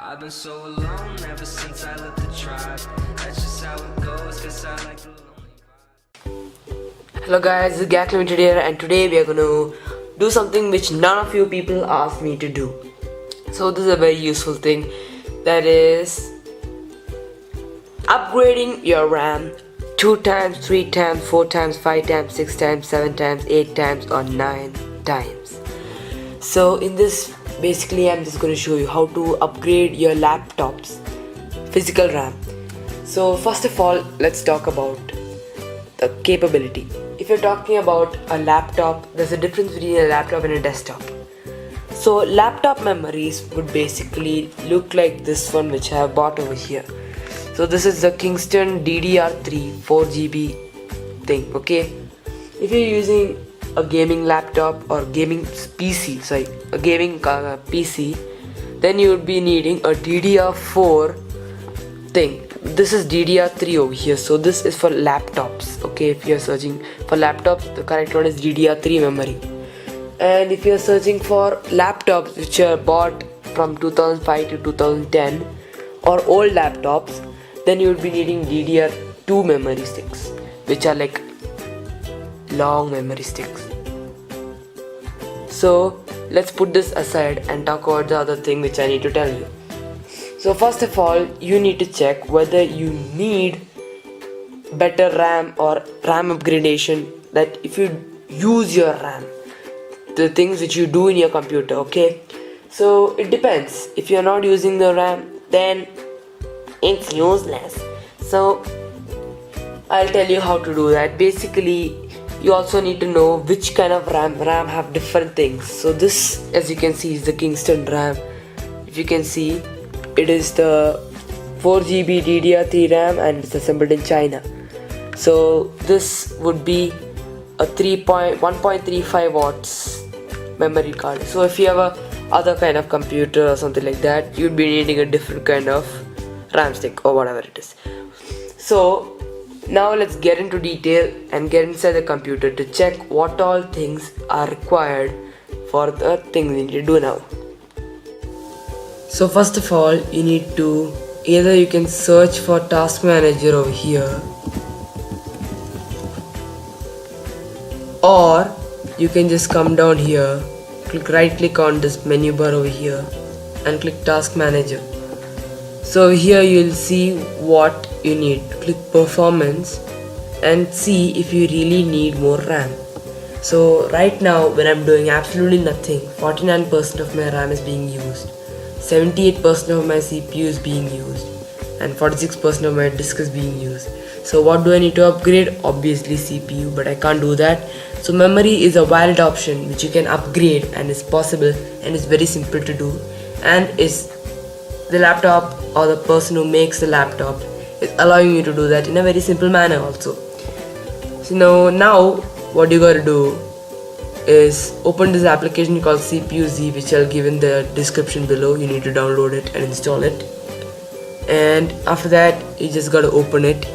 I've been so alone ever since I left the tribe. That's just how it goes, cause I like the lonely. Hello guys, this is Gak Limited here, and today we are going to do something which none of you people asked me to do. So this is a very useful thing, that is upgrading your RAM 2 times, 3 times, 4 times, 5 times, 6 times, 7 times, 8 times or 9 times. So in this, basically I'm just going to show you how to upgrade your laptop's physical RAM. So first of all, let's talk about the capability. If you're talking about a laptop, there's a difference between a laptop and a desktop. So laptop memories would basically look like this one which I have bought over here. So this is the Kingston DDR3 4GB thing, okay? If you're using a gaming laptop or gaming PC, a gaming PC, then you would be needing a DDR4 thing. This is DDR3 over here, so this is for laptops, okay? If you're searching for laptops, the correct one is DDR3 memory. And if you're searching for laptops which are bought from 2005 to 2010 or old laptops, then you would be needing DDR2 memory sticks, which are like long memory sticks. So let's put this aside and talk about the other thing which I need to tell you. So first of all, you need to check whether you need better RAM or RAM upgradation, that if you use your RAM, the things which you do in your computer, okay? So it depends. If you're not using the RAM, then it's useless. So I'll tell you how to do that. Basically, you also need to know which kind of RAM have different things. So this, as you can see, is the Kingston RAM. If you can see, it is the 4GB DDR3 RAM and it's assembled in China. So this would be a 1.35 watts memory card. So if you have a other kind of computer or something like that, you'd be needing a different kind of RAM stick or whatever it is. So now let's get into detail and get inside the computer to check what all things are required for the thing we need to do now. So first of all, you need to you can search for Task Manager over here, or you can just come down here, right click on this menu bar over here and click Task Manager. So here you'll see what you need. Click Performance and see if you really need more RAM. So right now, when I'm doing absolutely nothing, 49% of my RAM is being used, 78% of my CPU is being used, and 46% of my disk is being used. So what do I need to upgrade? Obviously CPU, but I can't do that. So memory is a valid option which you can upgrade, and is possible and is very simple to do, and is the laptop or the person who makes the laptop is allowing you to do that in a very simple manner also. So now what you gotta do is open this application called CPU-Z, which I'll give in the description below. You need to download it and install it, and after that you just gotta open it.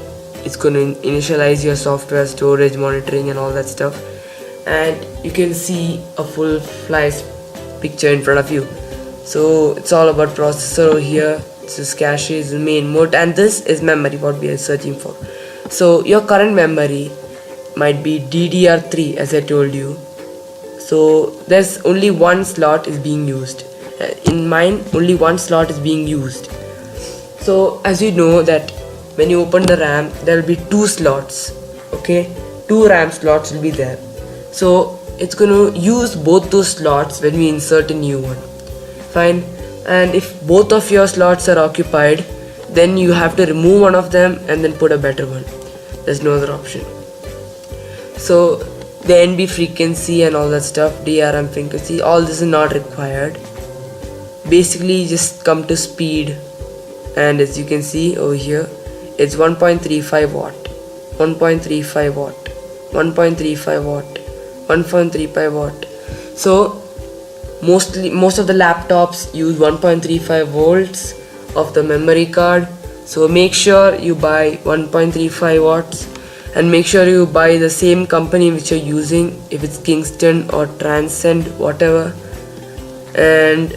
It's gonna initialize your software, storage, monitoring and all that stuff, and you can see a full flash picture in front of you. So it's all about processor over here. This is cache, is the main mode, and this is memory, what we are searching for. So your current memory might be DDR3, as I told you. So there's only one slot is being used. In mine, only one slot is being used. So as you know that when you open the RAM, there will be 2 slots, okay? 2 RAM slots will be there. So it's going to use both those slots when we insert a new one. Fine. And if both of your slots are occupied, then you have to remove one of them and then put a better one. There's no other option. So the NB frequency and all that stuff, DRM frequency, all this is not required. Basically just come to speed, and as you can see over here, it's 1.35 watt, 1.35 watt, 1.35 watt, 1.35 watt. So most of the laptops use 1.35 volts of the memory card. So make sure you buy 1.35 watts, and make sure you buy the same company which you're using. If it's Kingston or Transcend, whatever, and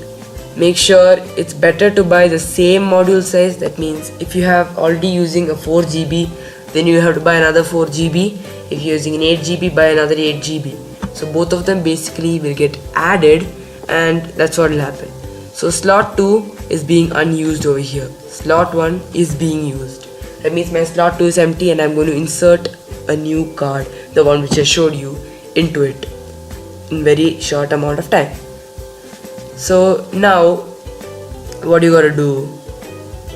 make sure it's better to buy the same module size. That means if you have already using a 4 GB, then you have to buy another 4 GB. If you're using an 8 GB, buy another 8 GB. So both of them basically will get added, and that's what will happen. So slot 2 is being unused over here. Slot 1 is being used. That means my slot 2 is empty, and I'm going to insert a new card, the one which I showed you, into it in very short amount of time. So now what you gotta do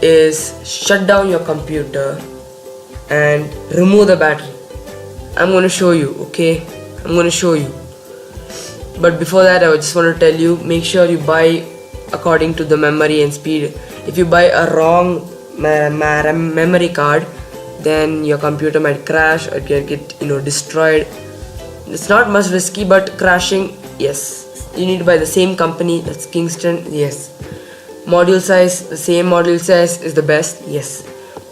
is shut down your computer and remove the battery. I'm going to show you, okay? I'm going to show you. But before that, I just want to tell you, make sure you buy according to the memory and speed. If you buy a wrong memory card, then your computer might crash or can get destroyed. It's not much risky, but crashing, yes. You need to buy the same company, that's Kingston, yes. Module size, the same module size is the best, yes.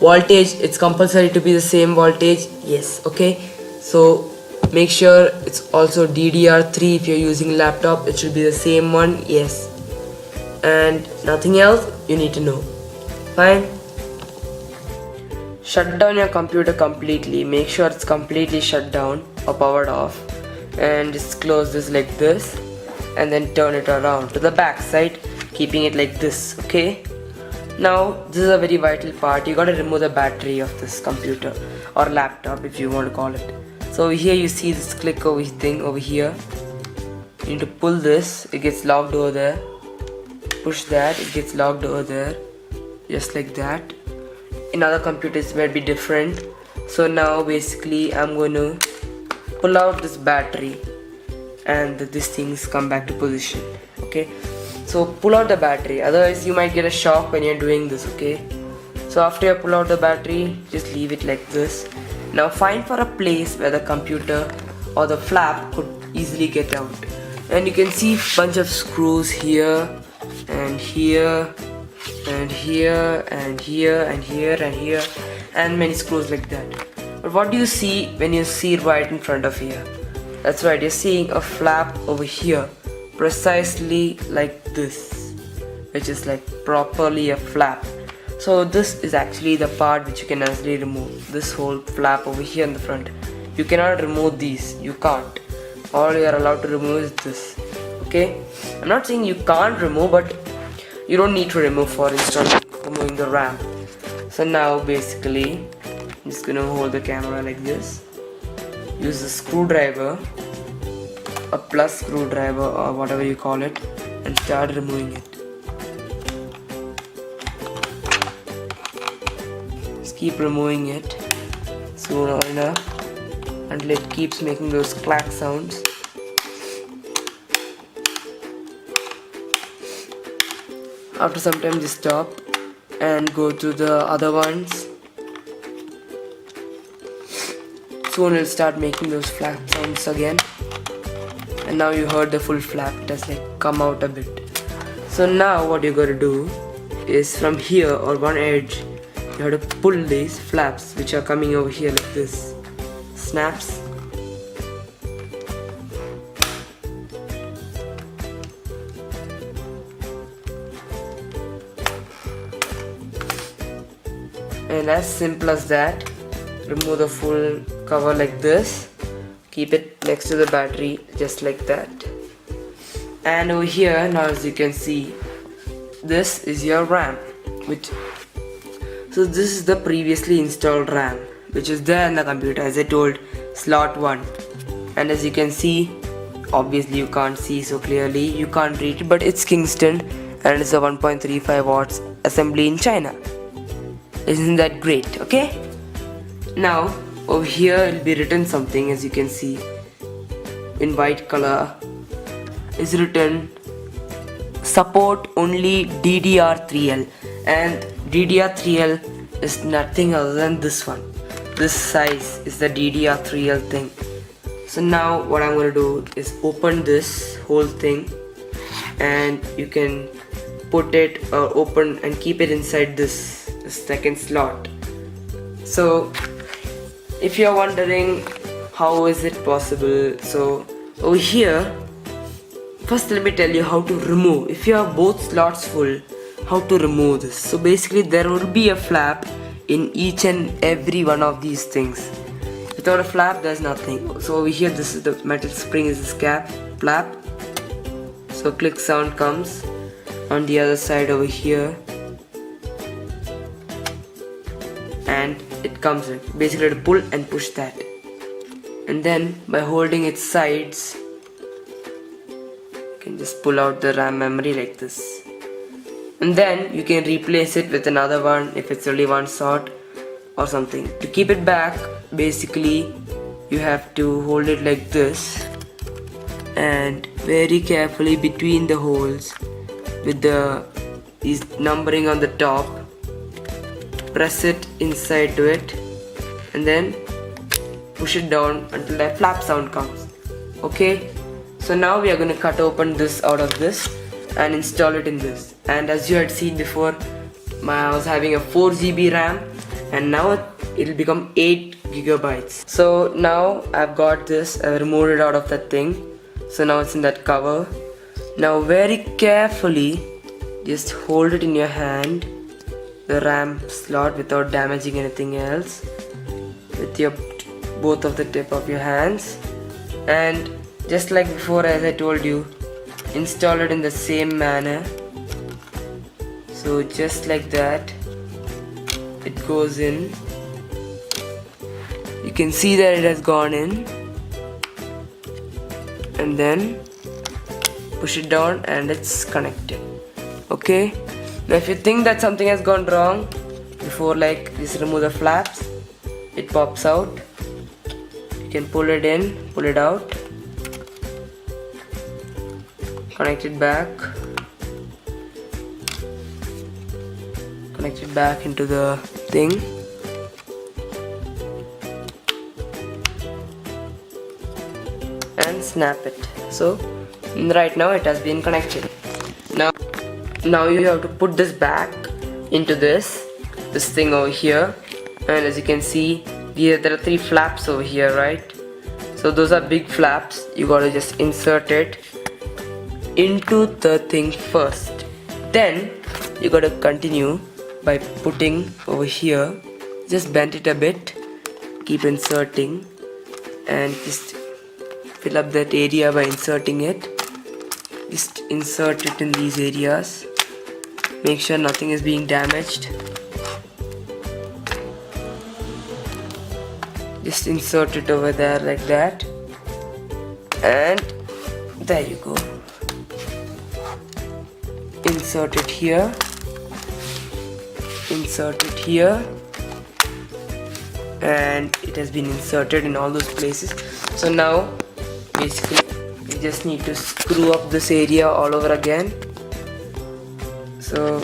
Voltage, it's compulsory to be the same voltage, yes. Okay, so make sure it's also DDR3. If you're using laptop, it should be the same one, yes. And nothing else you need to know. Fine. Shut down your computer completely. Make sure it's completely shut down or powered off, and just close this like this, and then turn it around to the back side, keeping it like this. Okay, now this is a very vital part. You gotta remove the battery of this computer or laptop, if you want to call it. So here you see this click over thing over here. You need to pull this, it gets locked over there. Push that, it gets locked over there, just like that. In other computers it might be different. So now basically I'm going to pull out this battery, and these things come back to position. Okay, so pull out the battery, otherwise you might get a shock when you're doing this. Okay, so after you pull out the battery, just leave it like this. Now find for a place where the computer or the flap could easily get out, and you can see bunch of screws here and here and here and here and here and here, and many screws like that. But what do you see when you see right in front of here? That's right, you're seeing a flap over here, precisely like this, which is like properly a flap. So this is actually the part which you can easily remove, this whole flap over here in the front. You cannot remove these, you can't. All you are allowed to remove is this. Okay, I'm not saying you can't remove, but you don't need to remove for removing the RAM. So now basically I'm just gonna hold the camera like this, use a screwdriver, a plus screwdriver or whatever you call it, and start removing it. Just keep removing it soon enough until it keeps making those clack sounds. After some time, just stop and go to the other ones. Soon it'll start making those flap sounds again. And now you heard the full flap, it has like come out a bit. So now what you're going to do is from here or one edge, you have to pull these flaps which are coming over here like this. Snaps. And as simple as that, remove the full cover like this, keep it next to the battery just like that. And over here, now as you can see, this is your RAM, so this is the previously installed RAM which is there in the computer, as I told, slot 1. And as you can see, obviously you can't see so clearly, you can't read it, but it's Kingston and it's a 1.35 watts assembly in China. Isn't that great? Okay, now over here it will be written something, as you can see in white color is written support only DDR3L, and DDR3L is nothing other than this one. This size is the DDR3L thing. So now what I'm going to do is open this whole thing, and you can put it or open and keep it inside this second slot. So if you're wondering how is it possible, so over here first let me tell you how to remove. If you have both slots full, how to remove this. So basically there will be a flap in each and every one of these things. Without a flap there's nothing. So over here this is the metal spring is this flap. So click sound comes on the other side over here, and it comes in. Basically to pull and push that, and then by holding its sides you can just pull out the RAM memory like this, and then you can replace it with another one if it's only one slot or something. To keep it back, basically you have to hold it like this and very carefully between the holes with these numbering on the top, press it inside to it and then push it down until the flap sound comes. Okay, so now we are going to cut open this out of this and install it in this. And as you had seen before, I was having a 4 GB RAM and now it will become 8 gigabytes. So now I've got this, I removed it out of that thing. So now it's in that cover. Now very carefully just hold it in your hand, the RAM slot, without damaging anything else, with your both of the tip of your hands, and just like before, as I told you, install it in the same manner. So just like that it goes in. You can see that it has gone in, and then push it down and it's connected. Okay, now if you think that something has gone wrong before, like just remove the flaps, it pops out, you can pull it in, pull it out, connect it back into the thing, and snap it. So right now it has been connected. Now you have to put this back into this thing over here, and as you can see there are 3 flaps over here, right? So those are big flaps. You gotta just insert it into the thing first, then you gotta continue by putting over here, just bend it a bit, keep inserting and just fill up that area by inserting it. Just insert it in these areas, make sure nothing is being damaged. Just insert it over there like that, and there you go. Insert it here, insert it here, and it has been inserted in all those places. So now basically you just need to screw up this area all over again. So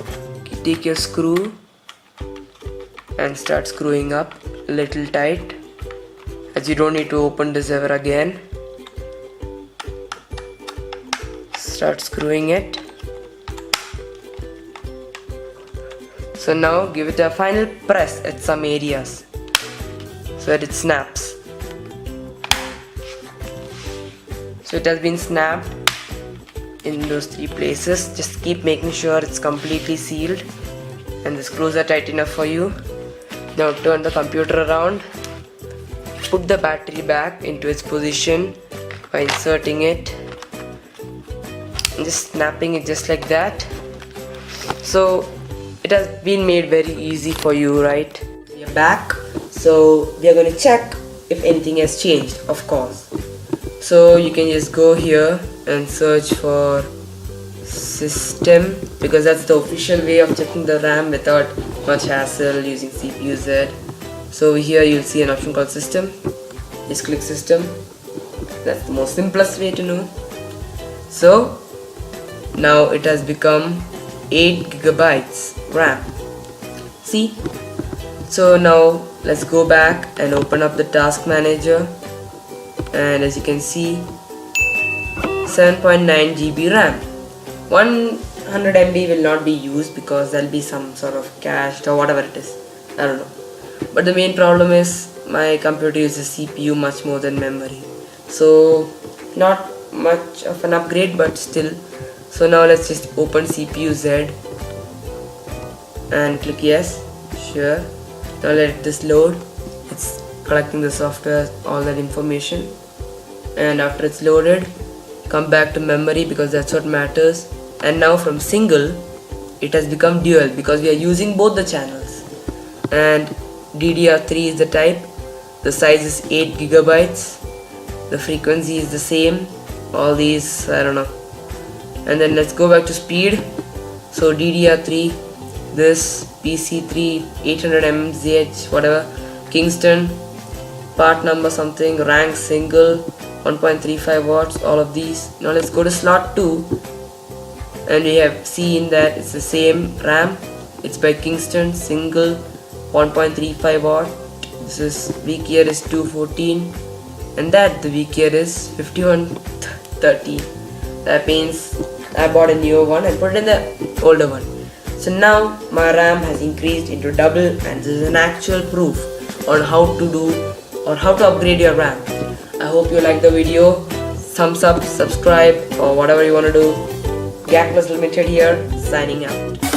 take your screw and start screwing up a little tight, as you don't need to open this ever again. Start screwing it. So now give it a final press at some areas so that it snaps. So it has been snapped in those 3 places. Just keep making sure it's completely sealed and the screws are tight enough for you. Now turn the computer around, put the battery back into its position by inserting it and just snapping it just like that. So it has been made very easy for you, right? We are back, so we are going to check if anything has changed, of course. So you can just go here and search for system, because that's the official way of checking the RAM without much hassle using CPU-Z. So over here you'll see an option called system. Just click system. That's the most simplest way to know. So now it has become 8 gigabytes RAM. See? So now let's go back and open up the task manager, and as you can see 7.9 GB RAM. 100 MB will not be used because there'll be some sort of cached or whatever it is, I don't know. But the main problem is my computer uses CPU much more than memory, so not much of an upgrade, but still. So now let's just open CPU Z and click yes. Sure. Now let this load. It's collecting the software, all that information, and after it's loaded, come back to memory because that's what matters. And now from single it has become dual because we are using both the channels. And DDR3 is the type, the size is 8 gigabytes, the frequency is the same, all these I don't know. And then let's go back to speed. So DDR3, this PC3 800 MZH whatever, Kingston, part number something, rank single, 1.35 watts, all of these. Now let's go to slot 2 and we have seen that it's the same RAM, it's by Kingston, single, 1.35 watt. This is weak year is 214 and that the weak year is 5130. That means I bought a newer one and put it in the older one. So now my RAM has increased into double, and this is an actual proof on how to do or how to upgrade your RAM. I hope you like the video. Thumbs up, subscribe, or whatever you want to do. Gakmas Limited here, signing out.